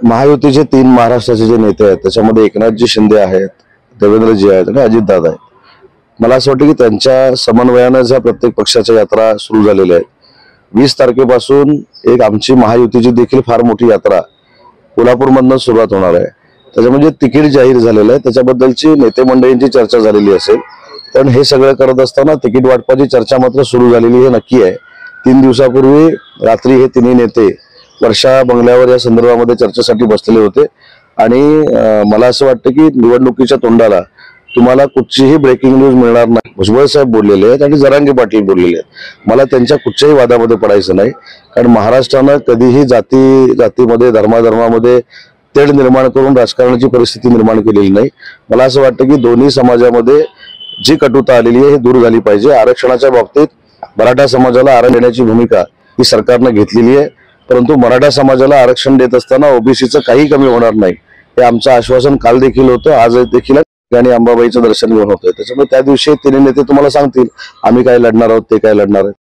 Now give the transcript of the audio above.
महायुतीचे 3 महाराष्ट्राचे जे नेते आहेत त्याच्यामध्ये एकनाथजी शिंदे आहेत, देवेंद्रजी आहेत आणि अजितदादा आहेत. मला असं वाटतं की त्यांच्या समन्वयानंच ह्या प्रत्येक पक्षाच्या यात्रा सुरू झालेल्या आहेत. 20 तारखेपासून एक आमची महायुतीची देखील फार मोठी यात्रा कोल्हापूरमधून सुरुवात होणार आहे. त्याच्यामध्ये तिकीट जाहीर झालेलं आहे, त्याच्याबद्दलची नेते मंडळींची चर्चा झालेली असेल. पण हे सगळं करत असताना तिकीट वाटपाची चर्चा मात्र सुरू झालेली हे नक्की आहे. 3 दिवसापूर्वी रात्री हे तिन्ही नेते वर्षा बंगल्यावर या संदर्भामध्ये चर्चेसाठी बसलेले होते आणि मला असं वाटतं की निवडणुकीच्या तोंडाला तुम्हाला कुठचीही ब्रेकिंग न्यूज मिळणार नाही. भुजबळ साहेब बोललेले आहेत आणि जरांगे पाटील बोललेले आहेत. मला त्यांच्या कुठच्याही वादामध्ये पडायचं नाही, कारण महाराष्ट्रानं कधीही जातीमध्ये धर्मामध्ये तेढ निर्माण करून राजकारणाची परिस्थिती निर्माण केलेली नाही. मला असं वाटतं की दोन्ही समाजामध्ये जी कटुता आलेली आहे ही दूर झाली पाहिजे. आरक्षणाच्या बाबतीत मराठा समाजाला आरक्षण देण्याची भूमिका ही सरकारनं घेतलेली आहे, परंतु मराठा समाजाला आरक्षण देत असताना ओबीसीचं काही कमी होणार नाही हे आमचं आश्वासन काल देखील होतं, आज देखील आणि अंबाबाईचं दर्शन घेऊन होतंय. त्याच्यामुळे त्या दिवशी तिन्ही नेते तुम्हाला सांगतील आम्ही काय लढणार आहोत, ते काय लढणार आहेत.